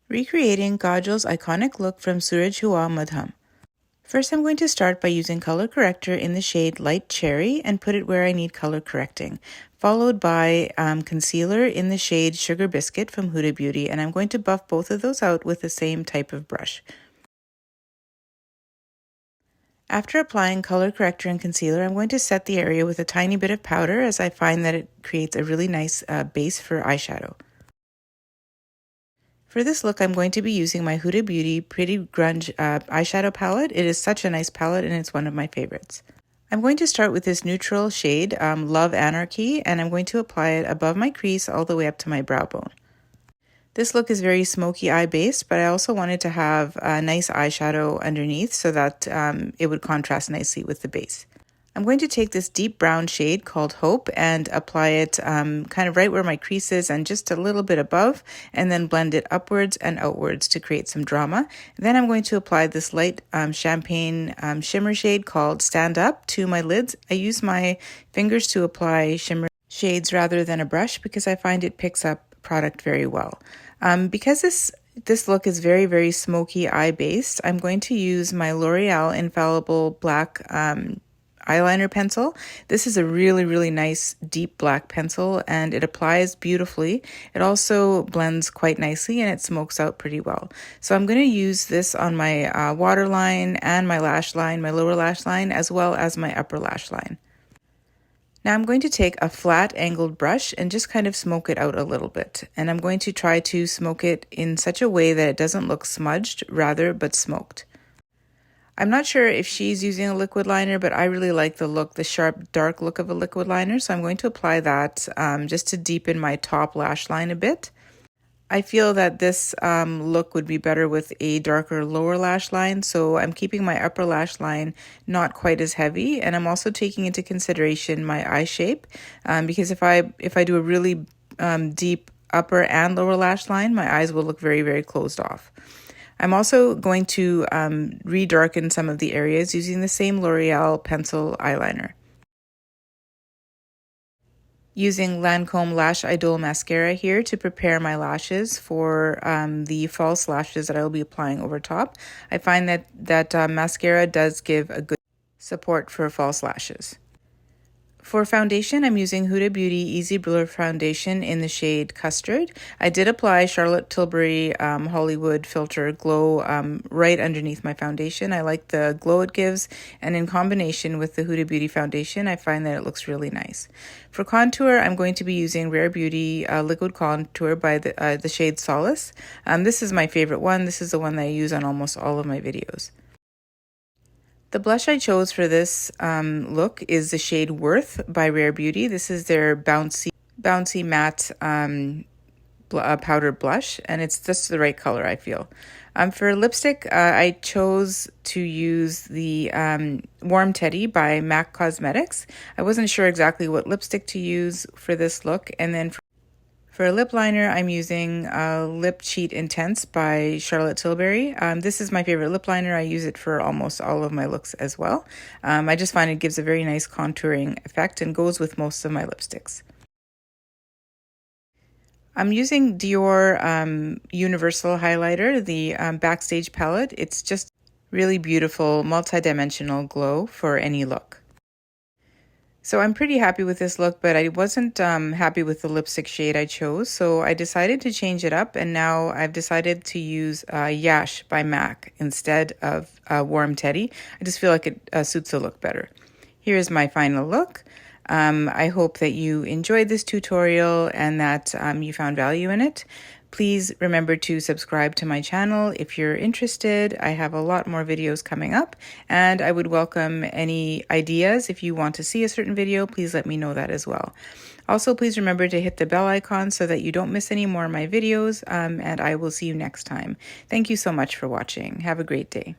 Recreating Kajal's iconic look from Suraj Hua Madham. First, I'm going to start by using color corrector in the shade Light Cherry and put it where I need color correcting, followed by concealer in the shade Sugar Biscuit from Huda Beauty, and I'm going to buff both of those out with the same type of brush. After applying color corrector and concealer, I'm going to set the area with a tiny bit of powder, as I find that it creates a really nice base for eyeshadow. For this look, I'm going to be using my Huda Beauty Pretty Grunge eyeshadow palette. It is such a nice palette and it's one of my favorites. I'm going to start with this neutral shade, Love Anarchy, and I'm going to apply it above my crease all the way up to my brow bone. This look is very smoky eye based, but I also wanted to have a nice eyeshadow underneath so that it would contrast nicely with the base. I'm going to take this deep brown shade called Hope and apply it kind of right where my crease is and just a little bit above, and then blend it upwards and outwards to create some drama. Then I'm going to apply this light champagne shimmer shade called Stand Up to my lids. I use my fingers to apply shimmer shades rather than a brush because I find it picks up product very well. Because this look is very, very smoky eye based, I'm going to use my L'Oreal Infallible Black eyeliner pencil. This is a really, really nice deep black pencil and it applies beautifully. It also blends quite nicely and it smokes out pretty well. So I'm going to use this on my waterline and my lash line, my lower lash line, as well as my upper lash line. Now I'm going to take a flat angled brush and just kind of smoke it out a little bit. And I'm going to try to smoke it in such a way that it doesn't look smudged, rather, but smoked. I'm not sure if she's using a liquid liner, but I really like the sharp, dark look of a liquid liner. So I'm going to apply that just to deepen my top lash line a bit. I feel that this look would be better with a darker lower lash line. So I'm keeping my upper lash line not quite as heavy. And I'm also taking into consideration my eye shape because if I do a really deep upper and lower lash line, my eyes will look very, very closed off. I'm also going to redarken some of the areas using the same L'Oreal pencil eyeliner. Using Lancome Lash Idol mascara here to prepare my lashes for the false lashes that I will be applying over top. I find that mascara does give a good support for false lashes. For foundation, I'm using Huda Beauty Easy Blur Foundation in the shade Custard. I did apply Charlotte Tilbury Hollywood Filter Glow right underneath my foundation. I like the glow it gives, and in combination with the Huda Beauty foundation, I find that it looks really nice. For contour, I'm going to be using Rare Beauty Liquid Contour by the shade Solace. This is my favorite one. This is the one that I use on almost all of my videos. The blush I chose for this look is the shade Worth by Rare Beauty. This is their bouncy matte powder blush, and it's just the right color, I feel. For lipstick, I chose to use the Warm Teddy by MAC Cosmetics. I wasn't sure exactly what lipstick to use for this look, and then for a lip liner, I'm using Lip Cheat Intense by Charlotte Tilbury. This is my favorite lip liner. I use it for almost all of my looks as well. I just find it gives a very nice contouring effect and goes with most of my lipsticks. I'm using Dior Universal Highlighter, the Backstage palette. It's just really beautiful, multi-dimensional glow for any look. So I'm pretty happy with this look, but I wasn't happy with the lipstick shade I chose, so I decided to change it up, and now I've decided to use Yash by MAC instead of Warm Teddy. I just feel like it suits the look better. Here is my final look. I hope that you enjoyed this tutorial and that you found value in it. Please remember to subscribe to my channel if you're interested. I have a lot more videos coming up, and I would welcome any ideas. If you want to see a certain video, please let me know that as well. Also, please remember to hit the bell icon so that you don't miss any more of my videos, and I will see you next time. Thank you so much for watching. Have a great day.